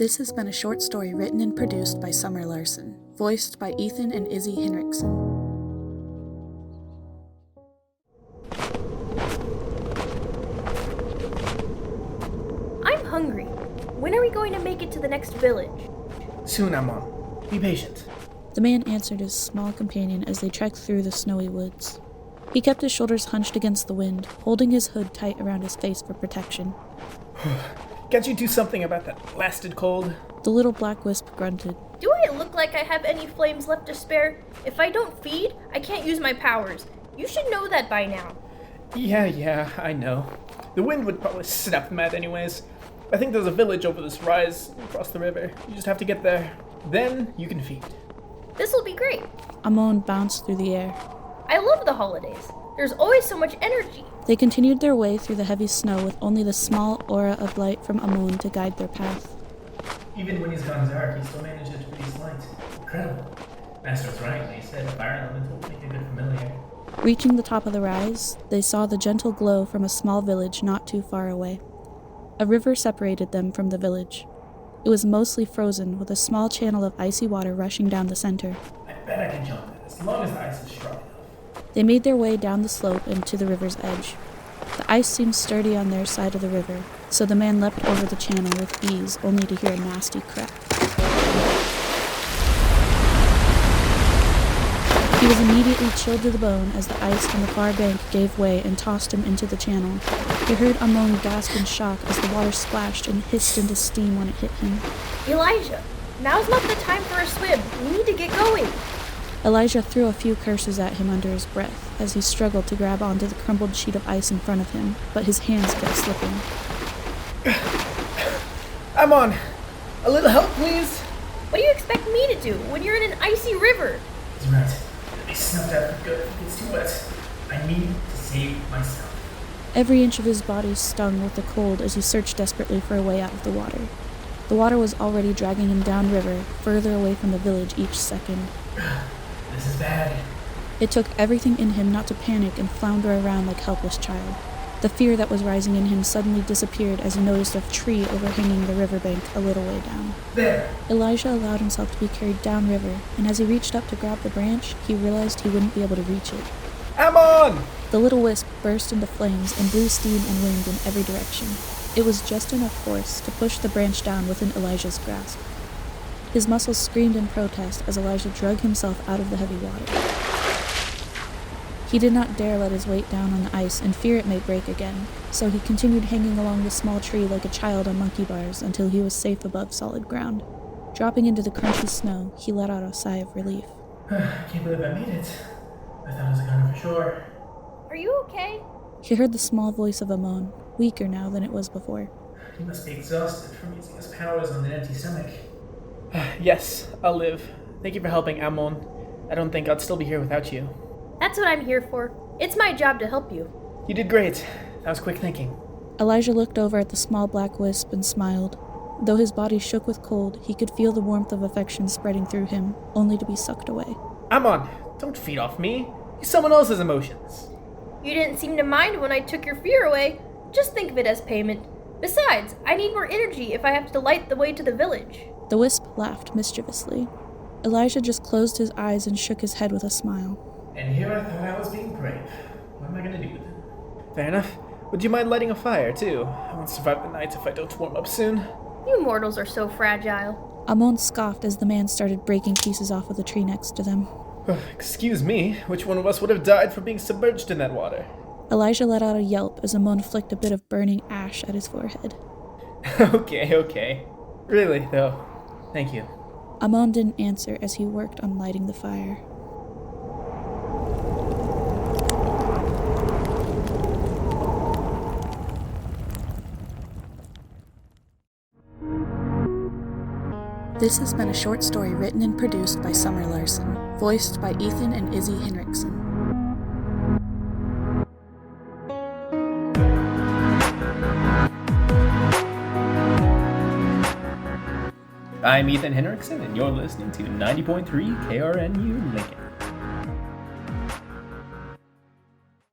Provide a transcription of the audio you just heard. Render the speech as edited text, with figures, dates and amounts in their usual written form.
This has been a short story written and produced by Summer Larsen, voiced by Ethan and Izzy Hinrichsen. I'm hungry. When are we going to make it to the next village? Soon, Amon. Be patient. The man answered his small companion as they trekked through the snowy woods. He kept his shoulders hunched against the wind, holding his hood tight around his face for protection. Can't you do something about that blasted cold? The little black wisp grunted. Do I look like I have any flames left to spare? If I don't feed, I can't use my powers. You should know that by now. Yeah, I know. The wind would probably snap them out anyways. I think there's a village over this rise across the river. You just have to get there. Then you can feed. This'll be great. Amon bounced through the air. I love the holidays. There's always so much energy. They continued their way through the heavy snow with only the small aura of light from Amon to guide their path. Even when he's gone dark, he still manages to produce light. Incredible. Master's right when he said a fire elemental will make a good familiar. Reaching the top of the rise, they saw the gentle glow from a small village not too far away. A river separated them from the village. It was mostly frozen, with a small channel of icy water rushing down the center. I bet I can jump it, as long as the ice is strong enough. They made their way down the slope and to the river's edge. The ice seemed sturdy on their side of the river, so the man leapt over the channel with ease, only to hear a nasty crack. He was immediately chilled to the bone as the ice from the far bank gave way and tossed him into the channel. He heard Amon gasp in shock as the water splashed and hissed into steam when it hit him. Elijah, now's not the time for a swim. We need to get going. Elijah threw a few curses at him under his breath as he struggled to grab onto the crumbled sheet of ice in front of him, but his hands kept slipping. Amon! A little help, please? What do you expect me to do when you're in an icy river? He's right. It'll be snuffed out for good if it gets too wet. I need to save myself. Every inch of his body stung with the cold as he searched desperately for a way out of the water. The water was already dragging him downriver, further away from the village each second. This is bad. It took everything in him not to panic and flounder around like a helpless child. The fear that was rising in him suddenly disappeared as he noticed a tree overhanging the riverbank a little way down. There! Elijah allowed himself to be carried downriver, and as he reached up to grab the branch, he realized he wouldn't be able to reach it. Amon! The little wisp burst into flames and blew steam and wind in every direction. It was just enough force to push the branch down within Elijah's grasp. His muscles screamed in protest as Elijah dragged himself out of the heavy water. He did not dare let his weight down on the ice and fear it may break again, so he continued hanging along the small tree like a child on monkey bars until he was safe above solid ground. Dropping into the crunchy snow, he let out a sigh of relief. I can't believe I made it. I thought I was a goner for sure. Are you okay? He heard the small voice of Amon, weaker now than it was before. He must be exhausted from using his powers on an empty stomach. Yes, I'll live. Thank you for helping, Amon. I don't think I'd still be here without you. That's what I'm here for. It's my job to help you. You did great. That was quick thinking. Elijah looked over at the small black wisp and smiled. Though his body shook with cold, he could feel the warmth of affection spreading through him, only to be sucked away. Amon, don't feed off me. Use someone else's emotions. You didn't seem to mind when I took your fear away. Just think of it as payment. Besides, I need more energy if I have to light the way to the village. The wisp laughed mischievously. Elijah just closed his eyes and shook his head with a smile. And here I thought I was being brave. What am I going to do with it? Fair enough. Would you mind lighting a fire, too? I won't survive the night if I don't warm up soon. You mortals are so fragile. Amon scoffed as the man started breaking pieces off of the tree next to them. Excuse me, which one of us would have died for being submerged in that water? Elijah let out a yelp as Amon flicked a bit of burning ash at his forehead. Okay. Really, though. Thank you. Amon didn't answer as he worked on lighting the fire. This has been a short story written and produced by Summer Larsen, voiced by Ethan and Izzy Hinrichsen. I'm Ethan Hinrichsen, and you're listening to 90.3 KRNU Lincoln.